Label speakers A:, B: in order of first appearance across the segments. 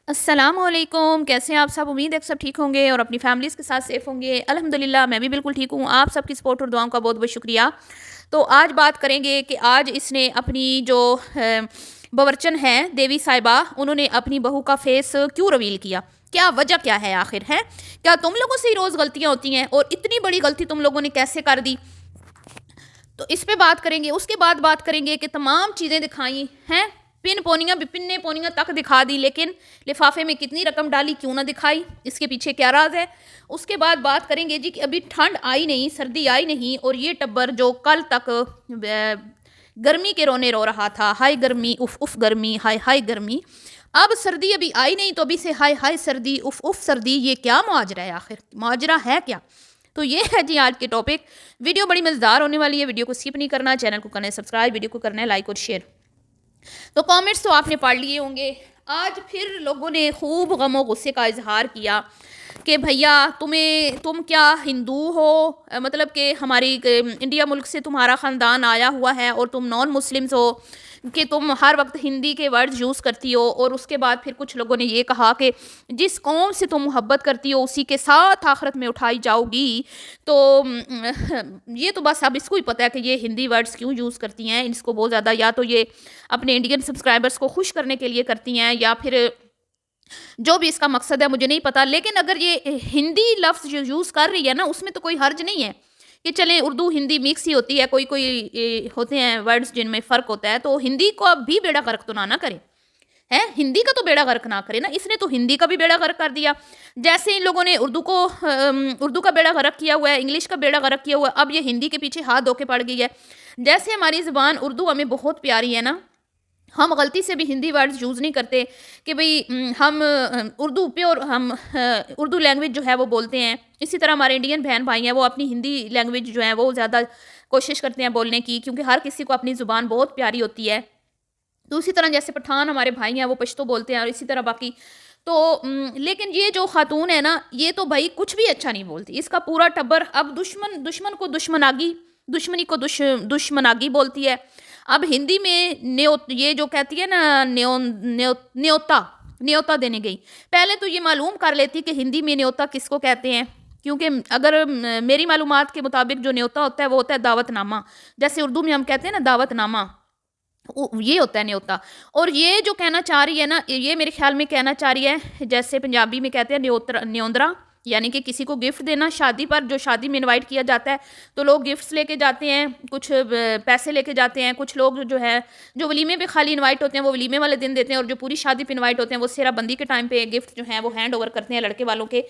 A: السلام علیکم، کیسے ہیں آپ سب؟ امید ہے کہ سب ٹھیک ہوں گے اور اپنی فیملیز کے ساتھ سیف ہوں گے۔ الحمدللہ میں بھی بالکل ٹھیک ہوں۔ آپ سب کی سپورٹ اور دعاؤں کا بہت بہت شکریہ۔ تو آج بات کریں گے کہ آج اس نے اپنی جو باورچن ہیں دیوی صاحبہ، انہوں نے اپنی بہو کا فیس کیوں ریویل کیا؟ کیا وجہ کیا ہے آخر ہے؟ کیا تم لوگوں سے ہی روز غلطیاں ہوتی ہیں اور اتنی بڑی غلطی تم لوگوں نے کیسے کر دی؟ تو اس پہ بات کریں گے۔ اس کے بعد بات کریں گے کہ تمام چیزیں دکھائی ہیں، پنے پونیاں تک دکھا دی، لیکن لفافے میں کتنی رقم ڈالی کیوں نہ دکھائی، اس کے پیچھے کیا راز ہے؟ اس کے بعد بات کریں گے جی کہ ابھی ٹھنڈ آئی نہیں، سردی آئی نہیں، اور یہ ٹبر جو کل تک گرمی کے رونے رو رہا تھا، ہائی گرمی اف اف گرمی، ہائی ہائی گرمی، اب سردی ابھی آئی نہیں تو ابھی سے ہائی ہائی سردی اف اف سردی، یہ کیا معاجرہ ہے؟ آخر معاجرہ ہے کیا؟ تو یہ ہے جی آج کے ٹاپک۔ ویڈیو بڑی مزیدار ہونے والی ہے، ویڈیو کو سکپ نہیں کرنا، چینل کو کرنا ہے سبسکرائب، ویڈیو کو کرنا ہے لائک اور شیئر۔ تو کامنٹس تو آپ نے پڑھ لیے ہوں گے۔ آج پھر لوگوں نے خوب غم و غصے کا اظہار کیا کہ بھیا تم کیا ہندو ہو؟ مطلب کہ ہماری انڈیا ملک سے تمہارا خاندان آیا ہوا ہے اور تم نان مسلمز ہو کہ تم ہر وقت ہندی کے ورڈز یوز کرتی ہو، اور اس کے بعد پھر کچھ لوگوں نے یہ کہا کہ جس قوم سے تم محبت کرتی ہو اسی کے ساتھ آخرت میں اٹھائی جاؤ گی۔ تو یہ تو بس اب اس کو ہی پتہ ہے کہ یہ ہندی ورڈز کیوں یوز کرتی ہیں، اس کو بہت زیادہ یا تو یہ اپنے انڈین سبسکرائبرز کو خوش کرنے کے لیے کرتی ہیں، یا پھر جو بھی اس کا مقصد ہے مجھے نہیں پتا۔ لیکن اگر یہ ہندی لفظ جو یوز کر رہی ہے نا، اس میں تو کوئی حرج نہیں ہے کہ چلیں اردو ہندی مکس ہی ہوتی ہے، کوئی ہوتے ہیں ورڈز جن میں فرق ہوتا ہے، تو ہندی کو اب بھی بیڑا غرق تو نہ کرے ہے، ہندی کا تو بیڑا غرق نہ کرے نا، اس نے تو ہندی کا بھی بیڑا غرق کر دیا۔ جیسے ان لوگوں نے اردو کا بیڑا غرق کیا ہوا ہے، انگلش کا بیڑا غرق کیا ہوا ہے، اب یہ ہندی کے پیچھے ہاتھ دھو کے پڑ گئی ہے۔ جیسے ہماری زبان اردو ہمیں بہت پیاری ہے نا، ہم غلطی سے بھی ہندی ورڈز یوز نہیں کرتے کہ بھئی ہم اردو پیور ہم اردو لینگویج جو ہے وہ بولتے ہیں۔ اسی طرح ہمارے انڈین بہن بھائی ہیں، وہ اپنی ہندی لینگویج جو ہے وہ زیادہ کوشش کرتے ہیں بولنے کی، کیونکہ ہر کسی کو اپنی زبان بہت پیاری ہوتی ہے۔ تو اسی طرح جیسے پٹھان ہمارے بھائی ہیں وہ پشتو بولتے ہیں، اور اسی طرح باقی تو لیکن یہ جو خاتون ہے نا، یہ تو بھائی کچھ بھی اچھا نہیں بولتی، اس کا پورا ٹبر اب دشمن کو دشمنی کو دشمناگی بولتی ہے۔ اب ہندی میں یہ جو کہتی ہے نا نیوتا دینے گئی، پہلے تو یہ معلوم کر لیتی کہ ہندی میں نیوتا کس کو کہتے ہیں، کیونکہ اگر میری معلومات کے مطابق جو نیوتا ہوتا ہے وہ ہوتا ہے دعوت نامہ، جیسے اردو میں ہم کہتے ہیں نا دعوت نامہ، یہ ہوتا ہے نیوتا۔ اور یہ جو کہنا چاہ رہی ہے نا، یہ میرے خیال میں کہنا چاہ رہی ہے جیسے پنجابی میں کہتے ہیں نیوندرا، یعنی کہ کسی کو گفٹ دینا شادی پر، جو شادی میں انوائٹ کیا جاتا ہے تو لوگ گفٹس لے کے جاتے ہیں، کچھ پیسے لے کے جاتے ہیں، کچھ لوگ جو ہے جو ولیمے پہ خالی انوائٹ ہوتے ہیں وہ ولیمے والے دن دیتے ہیں، اور جو پوری شادی پہ انوائٹ ہوتے ہیں وہ سیرا بندی کے ٹائم پہ گفٹ جو ہیں وہ ہینڈ اوور کرتے ہیں لڑکے والوں کے،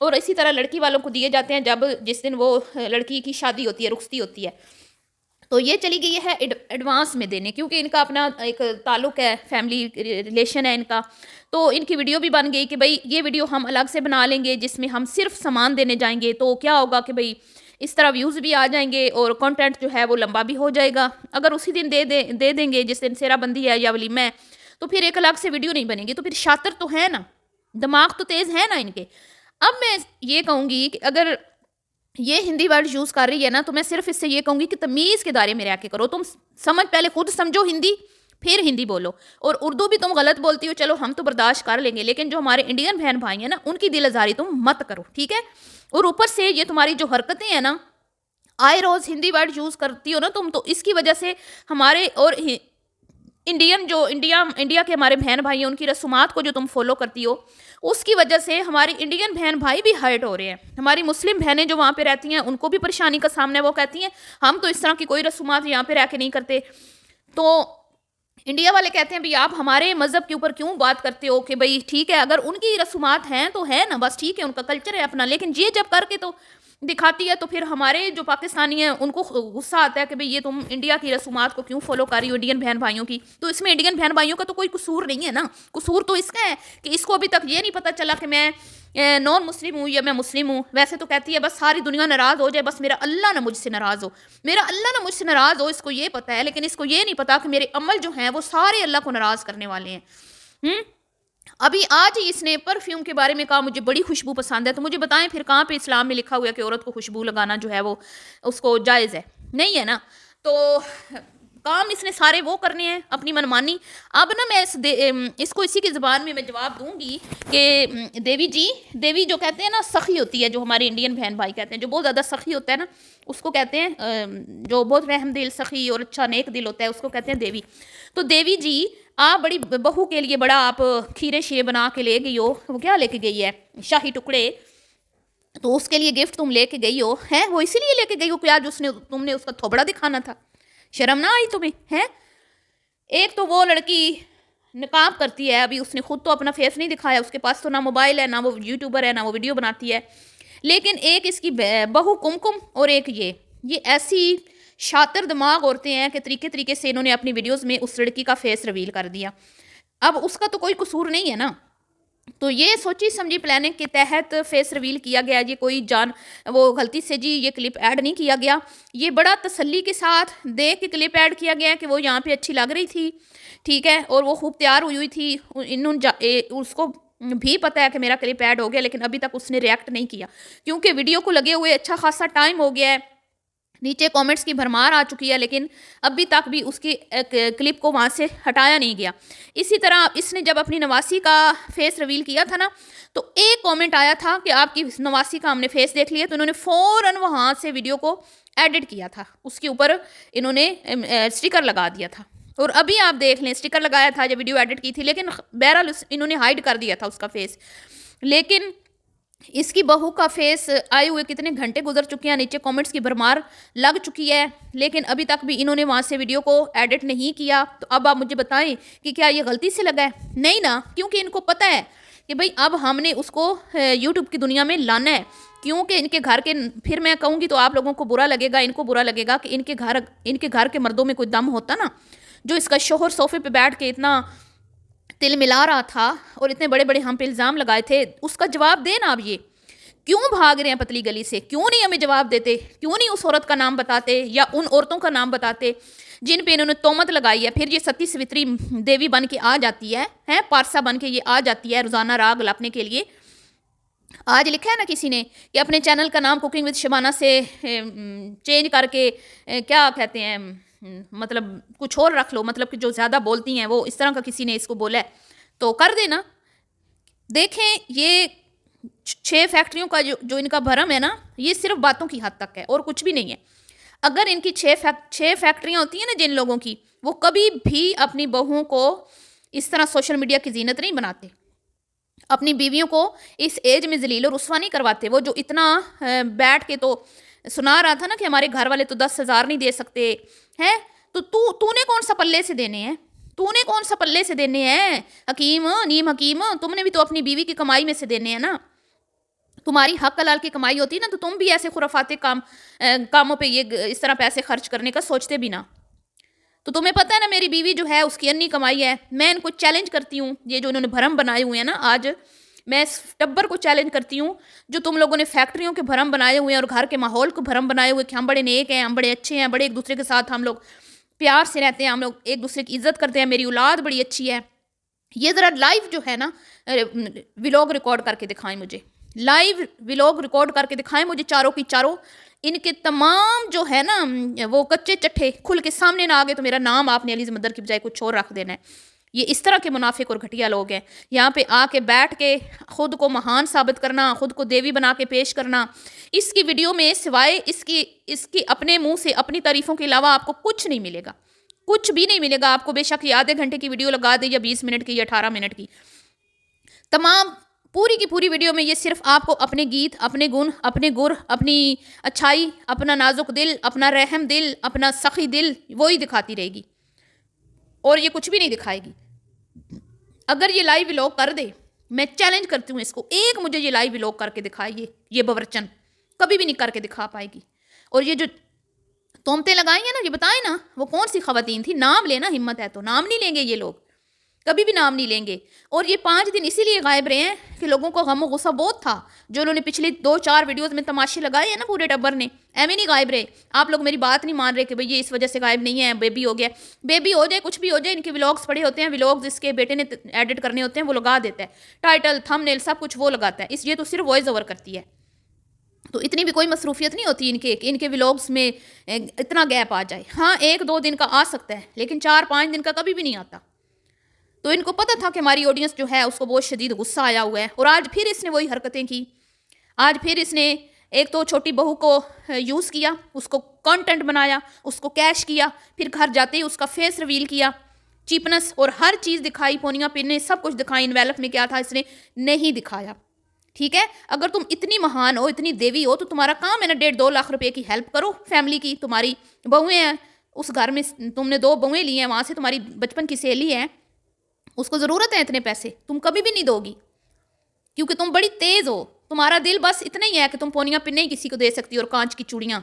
A: اور اسی طرح لڑکی والوں کو دیے جاتے ہیں جس دن وہ لڑکی کی شادی ہوتی ہے، رخصتی ہوتی ہے۔ تو یہ چلی گئی ہے ایڈوانس میں دینے، کیونکہ ان کا اپنا ایک تعلق ہے، فیملی ریلیشن ہے ان کا، تو ان کی ویڈیو بھی بن گئی کہ بھئی یہ ویڈیو ہم الگ سے بنا لیں گے جس میں ہم صرف سامان دینے جائیں گے، تو کیا ہوگا کہ بھئی اس طرح ویوز بھی آ جائیں گے اور کنٹینٹ جو ہے وہ لمبا بھی ہو جائے گا۔ اگر اسی دن دے دیں گے جس دن سیرا بندی ہے یا ولیمہ ہے، تو پھر ایک الگ سے ویڈیو نہیں بنے گی، تو پھر شاطر تو ہے نا، دماغ تو تیز ہے نا ان کے۔ اب میں یہ کہوں گی کہ اگر یہ ہندی ورڈ یوز کر رہی ہے نا، تو میں صرف اس سے یہ کہوں گی کہ تمیز کے دائرے میں رہ کے کرو، تم پہلے خود سمجھو ہندی، پھر ہندی بولو، اور اردو بھی تم غلط بولتی ہو چلو ہم تو برداشت کر لیں گے، لیکن جو ہمارے انڈین بہن بھائی ہیں نا ان کی دل آزاری تم مت کرو، ٹھیک ہے؟ اور اوپر سے یہ تمہاری جو حرکتیں ہیں نا، آئے روز ہندی ورڈ یوز کرتی ہو نا تم، تو اس کی وجہ سے ہمارے اور انڈیا کے ہمارے بہن بھائی ہیں ان کی رسومات کو جو تم فالو کرتی ہو، اس کی وجہ سے ہماری انڈین بہن بھائی بھی ہرٹ ہو رہے ہیں، ہماری مسلم بہنیں جو وہاں پہ رہتی ہیں ان کو بھی پریشانی کا سامنا ہے، وہ کہتی ہیں ہم تو اس طرح کی کوئی رسومات یہاں پہ رہ کے نہیں کرتے۔ تو انڈیا والے کہتے ہیں بھی آپ ہمارے مذہب کے اوپر کیوں بات کرتے ہو، کہ بھئی ٹھیک ہے اگر ان کی رسومات ہیں تو ہے نا، بس ٹھیک ہے ان کا کلچر ہے اپنا، لیکن یہ جب کر کے تو دکھاتی ہے تو پھر ہمارے جو پاکستانی ہیں ان کو غصہ آتا ہے کہ بھئی یہ تم انڈیا کی رسومات کو کیوں فالو کر رہی ہو انڈین بہن بھائیوں کی۔ تو اس میں انڈین بہن بھائیوں کا تو کوئی قصور نہیں ہے نا، قصور تو اس کا ہے کہ اس کو ابھی تک یہ نہیں پتا چلا کہ میں نان مسلم ہوں یا میں مسلم ہوں۔ ویسے تو کہتی ہے بس ساری دنیا ناراض ہو جائے، بس میرا اللہ نہ مجھ سے ناراض ہو، میرا اللہ نہ مجھ سے ناراض ہو، اس کو یہ پتا ہے، لیکن اس کو یہ نہیں پتا کہ میرے عمل جو ہیں وہ سارے اللہ کو ناراض کرنے والے ہیں۔ ابھی آج ہی اس نے پرفیوم کے بارے میں کہا مجھے بڑی خوشبو پسند ہے، تو مجھے بتائیں پھر کہاں پہ اسلام میں لکھا ہوا ہے کہ عورت کو خوشبو لگانا جو ہے وہ اس کو جائز ہے؟ نہیں ہے نا۔ تو کام اس نے سارے وہ کرنے ہیں اپنی منمانی. اب نا میں اس کو اسی کی زبان میں جواب دوں گی کہ دیوی جو کہتے ہیں نا سخی ہوتی ہے, جو ہمارے انڈین بہن بھائی کہتے ہیں, جو بہت زیادہ سخی ہوتا ہے نا اس کو کہتے ہیں, جو بہت رحم دل سخی اور اچھا نیک دل ہوتا ہے اس کو کہتے ہیں دیوی. تو دیوی جی آپ بڑی بہو کے لیے بڑا آپ کھیرے شیرے بنا کے لے گئی ہو. وہ کیا لے کے گئی ہے؟ شاہی ٹکڑے. تو اس کے لیے گفٹ تم لے کے گئی ہو ہیں, وہ اسی لیے لے کے گئی ہو کہ آج تم نے اس کا تھوبڑا دکھانا تھا. شرم نہ آئی تمہیں ہیں؟ ایک تو وہ لڑکی نقاب کرتی ہے, ابھی اس نے خود تو اپنا فیس نہیں دکھایا, اس کے پاس تو نہ موبائل ہے, نہ وہ یوٹیوبر ہے, نہ وہ ویڈیو بناتی ہے. لیکن ایک اس کی بہو کمکم اور ایک یہ ایسی شاطر دماغ عورتیں ہیں کہ طریقے سے انہوں نے اپنی ویڈیوز میں اس لڑکی کا فیس ریویل کر دیا. اب اس کا تو کوئی قصور نہیں ہے نا, تو یہ سوچی سمجھی پلاننگ کے تحت فیس ریویل کیا گیا. یہ کوئی وہ غلطی سے جی یہ کلپ ایڈ نہیں کیا گیا, یہ بڑا تسلی کے ساتھ دیکھ کے کلپ ایڈ کیا گیا کہ وہ یہاں پہ اچھی لگ رہی تھی, ٹھیک ہے, اور وہ خوب تیار ہوئی تھی. اس کو بھی پتہ ہے کہ میرا کلپ ایڈ ہو گیا, لیکن ابھی تک اس نے ریئیکٹ نہیں کیا کیونکہ ویڈیو کو لگے ہوئے اچھا خاصا ٹائم ہو گیا ہے, نیچے کامنٹس کی بھرمار آ چکی ہے, لیکن ابھی تک بھی اس کی کلپ کو وہاں سے ہٹایا نہیں گیا. اسی طرح اس نے جب اپنی نواسی کا فیس ریویل کیا تھا نا, تو ایک کامنٹ آیا تھا کہ آپ کی نواسی کا ہم نے فیس دیکھ لیا, تو انہوں نے فوراً وہاں سے ویڈیو کو ایڈٹ کیا تھا, اس کے اوپر انہوں نے اسٹیکر لگا دیا تھا. اور ابھی آپ دیکھ لیں اسٹیکر لگایا تھا جب ویڈیو ایڈٹ کی تھی, لیکن بہرحال انہوں نے ہائڈ کر دیا تھا اس کا فیس. لیکن اس کی بہو کا فیس آئے ہوئے کتنے گھنٹے گزر چکے ہیں, نیچے کامنٹس کی بھرمار لگ چکی ہے, لیکن ابھی تک بھی انہوں نے وہاں سے ویڈیو کو ایڈٹ نہیں کیا. تو اب آپ مجھے بتائیں کہ کیا یہ غلطی سے لگا ہے؟ نہیں نا, کیونکہ ان کو پتہ ہے کہ بھئی اب ہم نے اس کو یوٹیوب کی دنیا میں لانا ہے. کیونکہ ان کے گھر کے, پھر میں کہوں گی تو آپ لوگوں کو برا لگے گا, ان کو برا لگے گا کہ ان کے گھر کے مردوں میں کوئی دم ہوتا نا, جو اس کا شوہر صوفے پہ بیٹھ کے اتنا تل ملا رہا تھا اور اتنے بڑے بڑے ہم پہ الزام لگائے تھے. اس کا جواب دیں نا آپ, یہ کیوں بھاگ رہے ہیں پتلی گلی سے؟ کیوں نہیں ہمیں جواب دیتے؟ کیوں نہیں اس عورت کا نام بتاتے یا ان عورتوں کا نام بتاتے جن پہ انہوں نے تہمت لگائی ہے؟ پھر یہ ستی سوتری دیوی بن کے آ جاتی ہے, پارسا بن کے یہ آ جاتی ہے روزانہ راگ لپنے کے لیے. آج لکھا ہے نا کسی نے کہ اپنے چینل کا نام کوکنگ وتھ شبانہ سے چینج کر کے کیا کہتے ہیں, مطلب کچھ اور رکھ لو, مطلب کہ جو زیادہ بولتی ہیں وہ, اس طرح کا کسی نے اس کو بولا ہے تو کر دینا. دیکھیں یہ 6 فیکٹریوں کا جو ان کا بھرم ہے نا, یہ صرف باتوں کی حد تک ہے اور کچھ بھی نہیں ہے. اگر ان کی 6 فیکٹریاں ہوتی ہیں نا جن لوگوں کی, وہ کبھی بھی اپنی بہوؤں کو اس طرح سوشل میڈیا کی زینت نہیں بناتے, اپنی بیویوں کو اس ایج میں ذلیل و رسوا نہیں کرواتے. وہ جو اتنا بیٹھ کے تو سنا رہا تھا نا کہ ہمارے گھر والے تو 10,000 نہیں دے سکتے ہیں, تو نے کون سا پلے سے دینے ہیں؟ تو نے کون سا پلے سے دینے ہیں حکیم نیم حکیم؟ تم نے بھی تو اپنی بیوی کی کمائی میں سے دینے ہیں نا. تمہاری حق حلال کی کمائی ہوتی نا, تو تم بھی ایسے خرافاتی کاموں پہ یہ اس طرح پیسے خرچ کرنے کا سوچتے بھی نا. تو تمہیں پتہ ہے نا میری بیوی جو ہے اس کی انی کمائی ہے. میں ان کو چیلنج کرتی ہوں, یہ جو انہوں نے بھرم بنائے ہوئے ہیں نا, آج میں اس ٹبر کو چیلنج کرتی ہوں جو تم لوگوں نے فیکٹریوں کے بھرم بنائے ہوئے ہیں اور گھر کے ماحول کو بھرم بنائے ہوئے کہ ہم بڑے نیک ہیں, ہم بڑے اچھے ہیں, بڑے ایک دوسرے کے ساتھ ہم لوگ پیار سے رہتے ہیں, ہم لوگ ایک دوسرے کی عزت کرتے ہیں, میری اولاد بڑی اچھی ہے. یہ ذرا لائیو جو ہے نا ولاگ ریکارڈ کر کے دکھائیں مجھے, لائیو ولاگ ریکارڈ کر کے دکھائیں مجھے, چاروں کی چاروں. ان کے تمام جو ہے نا وہ کچے چٹھے کھل کے سامنے نہ آگے تو میرا نام آپ نے علی زمدر کی بجائے کچھ اور رکھ دینا ہے. یہ اس طرح کے منافق اور گھٹیا لوگ ہیں, یہاں پہ آ کے بیٹھ کے خود کو مہان ثابت کرنا, خود کو دیوی بنا کے پیش کرنا. اس کی ویڈیو میں سوائے اس کی اپنے منہ سے اپنی تعریفوں کے علاوہ آپ کو کچھ نہیں ملے گا, کچھ بھی نہیں ملے گا آپ کو. بے شک یہ آدھے گھنٹے کی ویڈیو لگا دے یا 20 منٹ کی یا 18 منٹ کی, تمام پوری کی پوری ویڈیو میں یہ صرف آپ کو اپنے گیت, اپنے گن, اپنے گر, اپنی اچھائی, اپنا نازک دل, اپنا رحم دل, اپنا سخی دل, وہی دکھاتی رہے گی اور یہ کچھ بھی نہیں دکھائے گی. اگر یہ لائیو ولاگ کر دے, میں چیلنج کرتی ہوں اس کو, ایک مجھے یہ لائیو ولاگ کر کے دکھائیے, یہ باورچن کبھی بھی نہیں کر کے دکھا پائے گی. اور یہ جو تہمتیں لگائیں گے نا, یہ بتائیں نا وہ کون سی خواتین تھی, نام لینا ہمت ہے تو. نام نہیں لیں گے یہ لوگ, کبھی بھی نام نہیں لیں گے. اور یہ 5 دن اسی لیے غائب رہے ہیں کہ لوگوں کو غم و غصہ بہت تھا, جو انہوں نے پچھلی 2-4 ویڈیوز میں تماشے لگائے ہیں نا پورے ٹبر نے, ایویں نہیں غائب رہے. آپ لوگ میری بات نہیں مان رہے کہ بھئی یہ اس وجہ سے غائب نہیں ہے, بیبی ہو گیا. بیبی ہو جائے, کچھ بھی ہو جائے, ان کے ولاگز پڑے ہوتے ہیں, ولاگز اس کے بیٹے نے ایڈٹ کرنے ہوتے ہیں, وہ لگا دیتا ہے ٹائٹل تھمب نیل سب کچھ وہ لگاتا ہے. یہ تو صرف وائس اوور کرتی ہے. تو اتنی بھی کوئی مصروفیت نہیں ہوتی ان کے کہ ان کے ولاگس میں اتنا گیپ آ جائے. ہاں 1-2 دن کا آ سکتا ہے لیکن 4-5 دن کا کبھی بھی نہیں آتا. تو ان کو پتہ تھا کہ ہماری آڈینس جو ہے اس کو بہت شدید غصہ آیا ہوا ہے، اور آج پھر اس نے وہی حرکتیں کی. آج پھر اس نے ایک تو چھوٹی بہو کو یوز کیا، اس کو کانٹینٹ بنایا، اس کو کیش کیا، پھر گھر جاتے ہی اس کا فیس ریویل کیا، چیپنس اور ہر چیز دکھائی، پونیاں پننے سب کچھ دکھائی. انویلپ میں کیا تھا اس نے نہیں دکھایا. ٹھیک ہے، اگر تم اتنی مہان ہو، اتنی دیوی ہو، تو تمہارا کام ہے نا 1.5-2 لاکھ روپے کی ہیلپ کرو فیملی کی. تمہاری بہویں ہیں اس گھر میں، تم نے 2 بہویں لی ہیں وہاں سے، تمہاری بچپن کی سہیلی ہے، اس کو ضرورت ہے اتنے پیسے، تم کبھی بھی نہیں دو گی کیونکہ تم بڑی تیز ہو. تمہارا دل بس اتنا ہی ہے کہ تم پونیاں پننے ہی کسی کو دے سکتی اور کانچ کی چوڑیاں،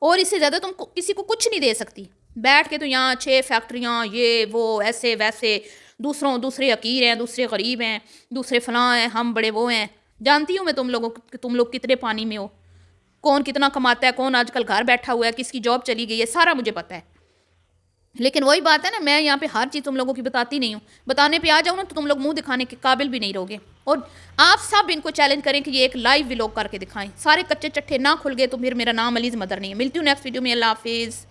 A: اور اس سے زیادہ تم کسی کو کچھ نہیں دے سکتی. بیٹھ کے تو یہاں 6 فیکٹریاں، یہ وہ ایسے ویسے، دوسرے حقیر ہیں، دوسرے غریب ہیں، دوسرے فلاں ہیں، ہم بڑے وہ ہیں. جانتی ہوں میں تم لوگوں کہ تم لوگ کتنے پانی میں ہو، کون کتنا کماتا ہے، کون آج کل گھر بیٹھا ہوا ہے، کس کی جاب چلی گئی ہے، سارا مجھے پتہ ہے. لیکن وہی بات ہے نا، میں یہاں پہ ہر چیز تم لوگوں کی بتاتی نہیں ہوں. بتانے پہ آ جاؤں نا تو تم لوگ منہ دکھانے کے قابل بھی نہیں رہو گے. اور آپ سب ان کو چیلنج کریں کہ یہ ایک لائیو ولاگ کر کے دکھائیں. سارے کچے چٹھے نہ کھل گئے تو پھر میرا نام علیز مدر نہیں ہے. ملتی ہوں نیکسٹ ویڈیو میں. اللہ حافظ.